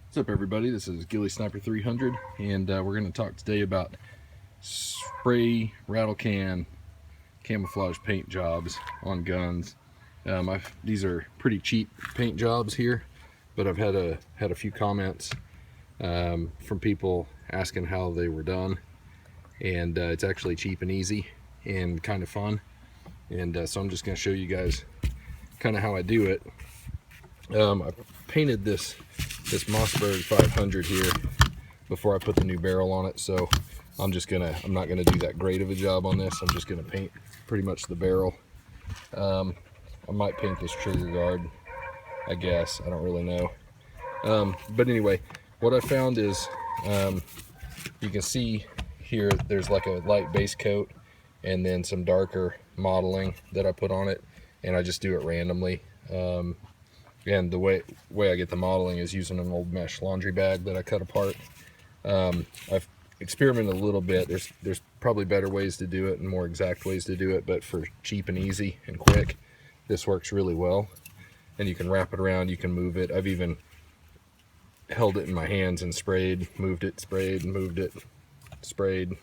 What's up, everybody? This is Gilly Sniper 300, and we're going to talk today about spray rattle can camouflage paint jobs on guns. These are pretty cheap paint jobs here, but I've had a few comments from people asking how they were done, and it's actually cheap and easy and kind of fun. And so I'm just going to show you guys kind of how I do it. I painted this Mossberg 500 here before I put the new barrel on it, so I'm not gonna do that great of a job on this. I'm just gonna paint pretty much the barrel. I might paint this trigger guard, I guess. I don't really know. But anyway, what I found is you can see here there's like a light base coat and then some darker modeling that I put on it, and I just do it randomly. And the way I get the modeling is using an old mesh laundry bag that I cut apart. I've experimented a little bit. There's probably better ways to do it and more exact ways to do it, but for cheap and easy and quick, this works really well. And you can wrap it around, you can move it. I've even held it in my hands and sprayed, moved it, sprayed, moved it, sprayed,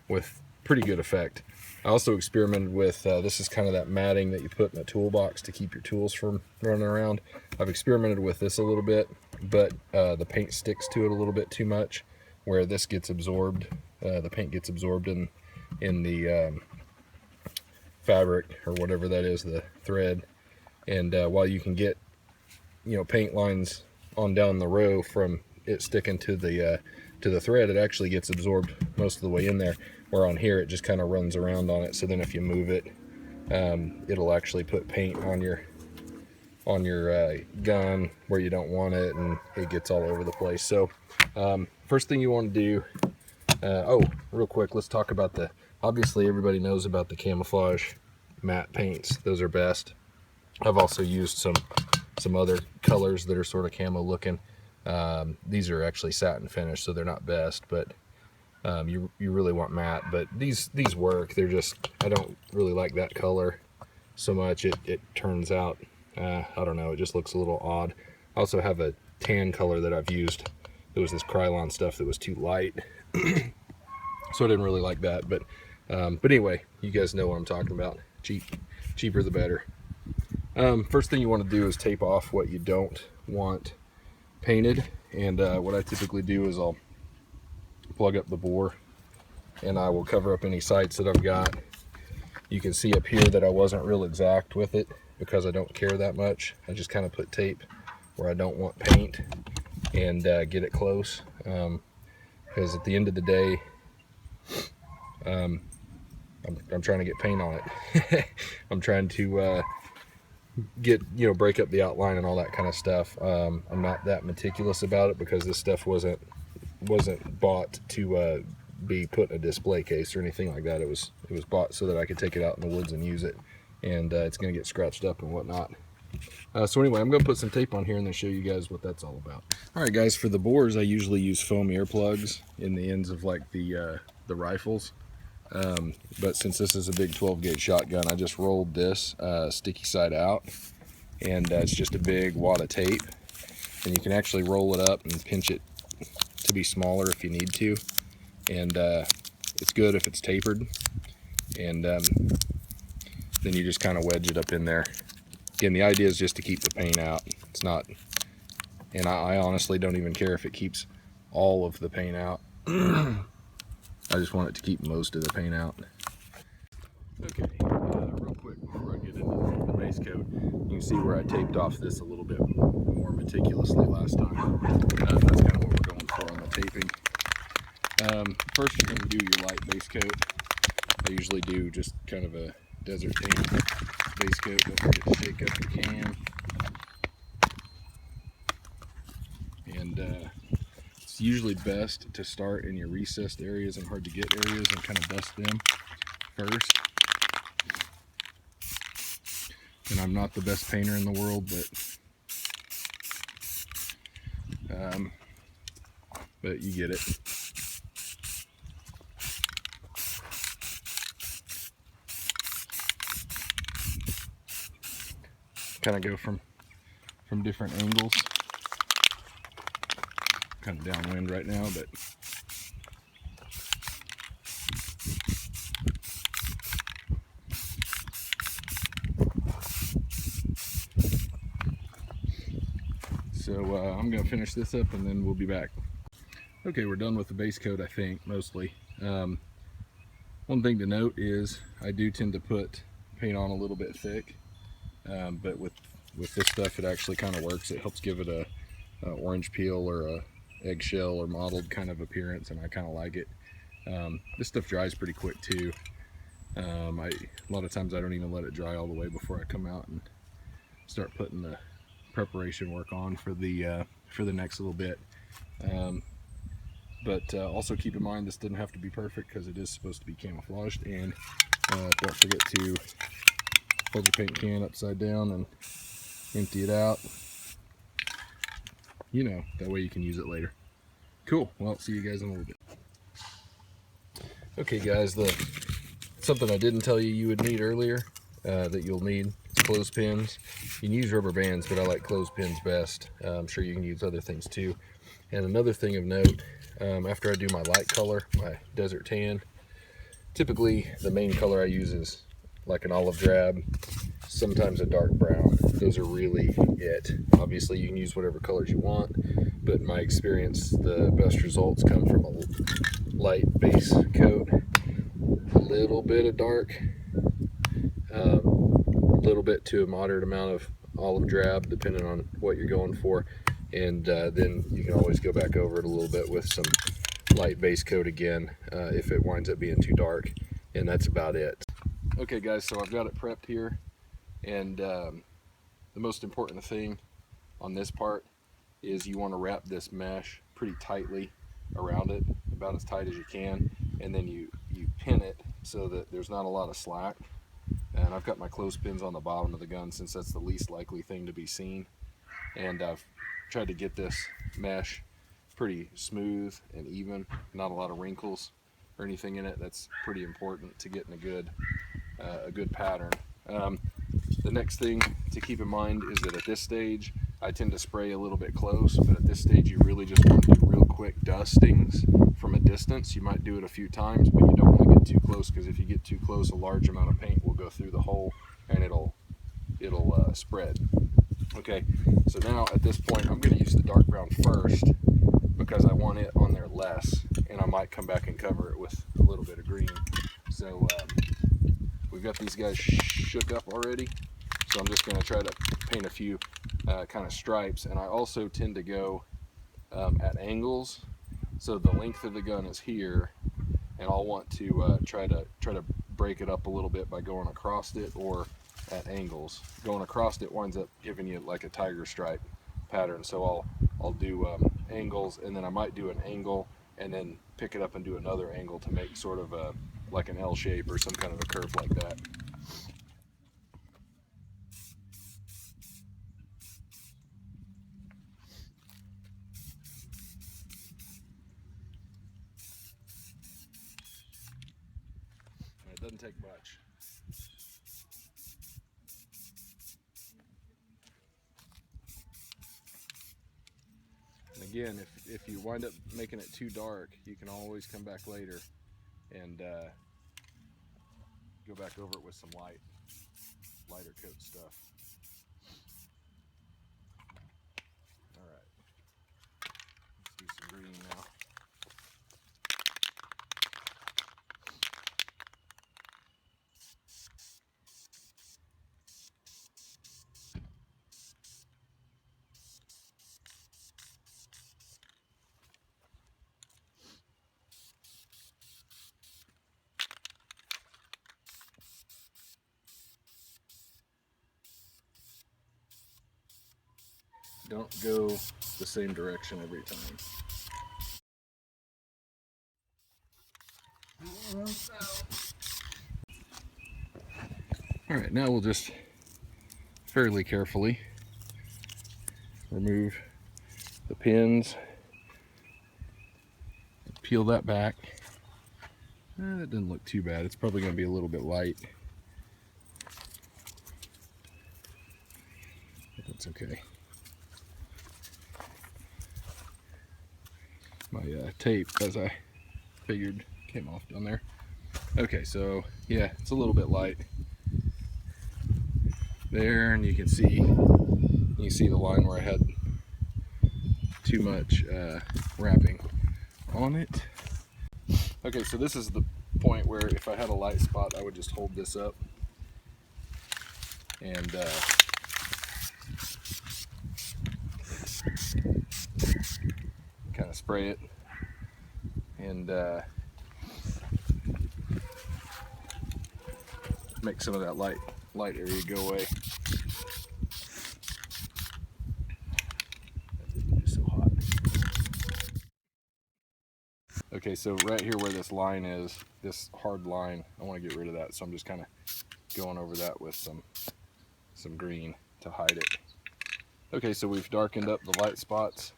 with pretty good effect. I also experimented with, this is kind of that matting that you put in a toolbox to keep your tools from running around. I've experimented with this a little bit, but the paint sticks to it a little bit too much, where this gets absorbed, the paint gets absorbed in the fabric, or whatever that is, the thread. And while you can get, paint lines on down the row from it sticking to the thread, it actually gets absorbed most of the way in there. Where on here it just kind of runs around on it, so then if you move it, it'll actually put paint on your gun where you don't want it, and it gets all over the place. So first thing you want to do, real quick, let's talk about obviously everybody knows about the camouflage matte paints. Those are best. I've also used some other colors that are sort of camo looking. These are actually satin finish, so they're not best, but you really want matte. But these work. They're just, I don't really like that color so much. It turns out, I don't know, it just looks a little odd. I also have a tan color that I've used. There was this Krylon stuff that was too light, so I didn't really like that. But anyway, you guys know what I'm talking about. Cheaper the better. First thing you want to do is tape off what you don't want painted, and what I typically do is I'll plug up the bore, and I will cover up any sights that I've got. You can see up here that I wasn't real exact with it because I don't care that much. I just kind of put tape where I don't want paint and get it close, because at the end of the day, I'm trying to get paint on it. I'm trying to break up the outline and all that kind of stuff. I'm not that meticulous about it because this stuff wasn't bought to be put in a display case or anything like that. It was bought so that I could take it out in the woods and use it, and it's going to get scratched up and whatnot. So anyway, I'm going to put some tape on here and then show you guys what that's all about. Alright guys, for the bores I usually use foam earplugs in the ends of like the rifles, but since this is a big 12 gauge shotgun, I just rolled this sticky side out, and it's just a big wad of tape, and you can actually roll it up and pinch it to be smaller if you need to, and it's good if it's tapered, and then you just kind of wedge it up in there. Again, the idea is just to keep the paint out. It's not, and I honestly don't even care if it keeps all of the paint out. I just want it to keep most of the paint out. Okay, real quick before I get into the base coat, you can see where I taped off this a little bit more meticulously last time. That's kind of what we're going for on the taping. First you're going to do your light base coat. I usually do just kind of a desert tan base coat. Don't forget to shake up the can. And it's usually best to start in your recessed areas and hard to get areas and kind of dust them first. And I'm not the best painter in the world, but you get it. Kind of go from different angles. kind of downwind right now, but so I'm gonna finish this up and then we'll be back. Okay, we're done with the base coat, I think, mostly. One thing to note is I do tend to put paint on a little bit thick, but with this stuff it actually kind of works. It helps give it a orange peel or a eggshell or mottled kind of appearance, and I kind of like it. This stuff dries pretty quick too. A lot of times I don't even let it dry all the way before I come out and start putting the preparation work on for the next little bit. But also keep in mind this doesn't have to be perfect because it is supposed to be camouflaged, and don't forget to hold your paint can upside down and empty it out. You know, that way you can use it later. Cool, well, see you guys in a little bit. Okay guys, something I didn't tell you would need earlier that you'll need is clothespins. You can use rubber bands, but I like clothespins best. I'm sure you can use other things too. And another thing of note, after I do my light color, my desert tan, typically the main color I use is like an olive drab, sometimes a dark brown. Those are really it. Obviously you can use whatever colors you want, but in my experience the best results come from a light base coat, a little bit of dark, a little bit to a moderate amount of olive drab depending on what you're going for, and then you can always go back over it a little bit with some light base coat again if it winds up being too dark, and that's about it. Okay guys, so I've got it prepped here, and the most important thing on this part is you want to wrap this mesh pretty tightly around it, about as tight as you can, and then you pin it so that there's not a lot of slack. And I've got my clothespins on the bottom of the gun since that's the least likely thing to be seen, and I've tried to get this mesh pretty smooth and even, not a lot of wrinkles or anything in it. That's pretty important to getting a good pattern. The next thing to keep in mind is that at this stage I tend to spray a little bit close, but at this stage you really just want to do real quick dustings from a distance. You might do it a few times, but you don't want to get too close, because if you get too close a large amount of paint will go through the hole and it'll spread. Okay, so now at this point I'm going to use the dark brown first because I want it on there less, and I might come back and cover it with a little bit of green. So we've got these guys shook up already, so I'm just going to try to paint a few kind of stripes, and I also tend to go at angles, so the length of the gun is here, and I'll want to try to break it up a little bit by going across it or at angles. Going across it winds up giving you like a tiger stripe pattern, so I'll do angles, and then I might do an angle and then pick it up and do another angle to make sort of like an L shape or some kind of a curve like that. It doesn't take much. And again, if you wind up making it too dark, you can always come back later and go back over it with some lighter coat stuff. All right, let's do some green now. Don't go the same direction every time. All right, now we'll just fairly carefully remove the pins, peel that back. That doesn't look too bad. It's probably going to be a little bit light, but that's okay. my tape, as I figured came off down there. Okay, so yeah, it's a little bit light there, and you can see the line where I had too much wrapping on it. Okay, so this is the point where if I had a light spot, I would just hold this up and kind of spray it and make some of that light area go away. It's so hot. Okay, so right here where this line is, this hard line, I want to get rid of that, so I'm just kind of going over that with some green to hide it. Okay, so we've darkened up the light spots,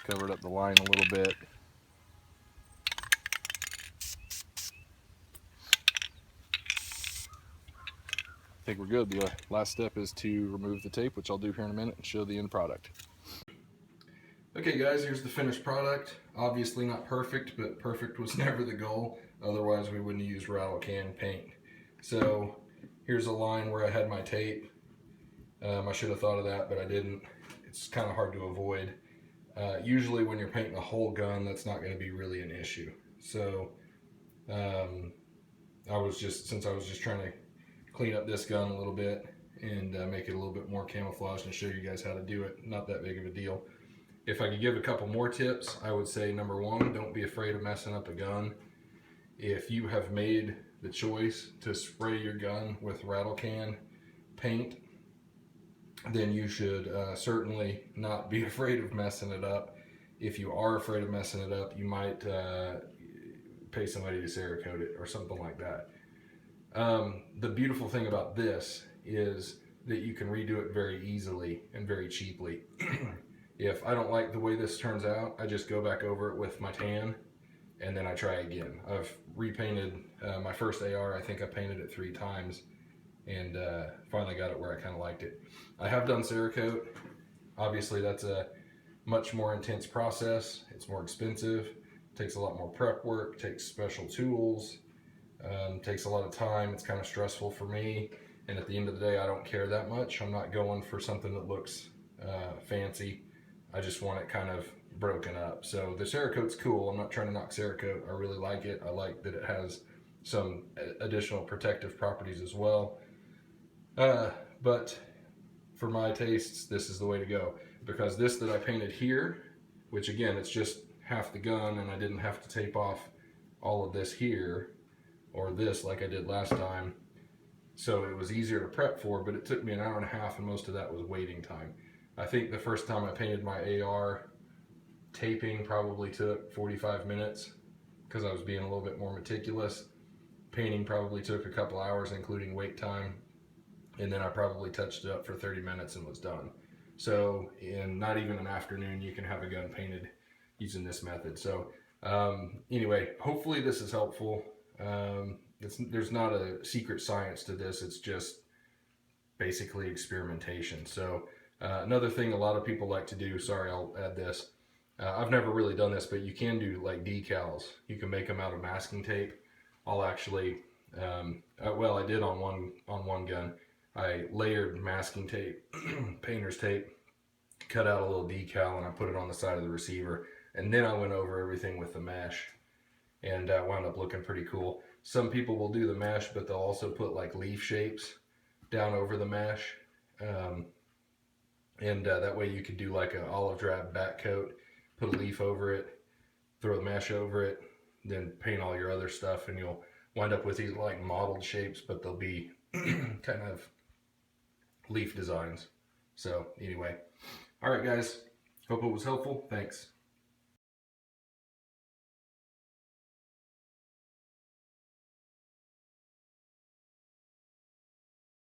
covered up the line a little bit. I think we're good. The last step is to remove the tape, which I'll do here in a minute, and show the end product. Okay guys, here's the finished product. Obviously not perfect, but perfect was never the goal. Otherwise we wouldn't use rattlecan paint. So here's a line where I had my tape. I should have thought of that, but I didn't. It's kind of hard to avoid. Usually when you're painting a whole gun, that's not going to be really an issue. So since I was just trying to clean up this gun a little bit and make it a little bit more camouflaged and show you guys how to do it, not that big of a deal. If I could give a couple more tips, I would say number one, don't be afraid of messing up a gun. If you have made the choice to spray your gun with rattlecan paint, then you should certainly not be afraid of messing it up. If you are afraid of messing it up, you might pay somebody to Cerakote it or something like that. The beautiful thing about this is that you can redo it very easily and very cheaply. If I don't like the way this turns out, I just go back over it with my tan and then I try again. I've repainted my first AR. I think I painted it 3 times and finally got it where I kind of liked it. I have done Cerakote. Obviously that's a much more intense process. It's more expensive, takes a lot more prep work, takes special tools, takes a lot of time. It's kind of stressful for me, and at the end of the day I don't care that much. I'm not going for something that looks fancy. I just want it kind of broken up. So the Cerakote's cool. I'm not trying to knock Cerakote. I really like it. I like that it has some additional protective properties as well. But for my tastes, this is the way to go. Because this that I painted here, which again, it's just half the gun and I didn't have to tape off all of this here, or this like I did last time. So it was easier to prep for, but it took me an hour and a half and most of that was waiting time. I think the first time I painted my AR, taping probably took 45 minutes because I was being a little bit more meticulous. Painting probably took a couple hours, including wait time. And then I probably touched it up for 30 minutes and was done. So in not even an afternoon, you can have a gun painted using this method. So anyway, hopefully this is helpful. There's not a secret science to this. It's just basically experimentation. So another thing a lot of people like to do, sorry, I'll add this. I've never really done this, but you can do like decals. You can make them out of masking tape. I'll actually, well, I did on one gun. I layered masking tape, painter's tape, cut out a little decal, and I put it on the side of the receiver. And then I went over everything with the mesh, and wound up looking pretty cool. Some people will do the mesh, but they'll also put like leaf shapes down over the mesh. That way you could do like an olive drab back coat, put a leaf over it, throw the mesh over it, then paint all your other stuff, and you'll wind up with these like mottled shapes, but they'll be kind of leaf designs. So anyway, all right guys, hope it was helpful. Thanks.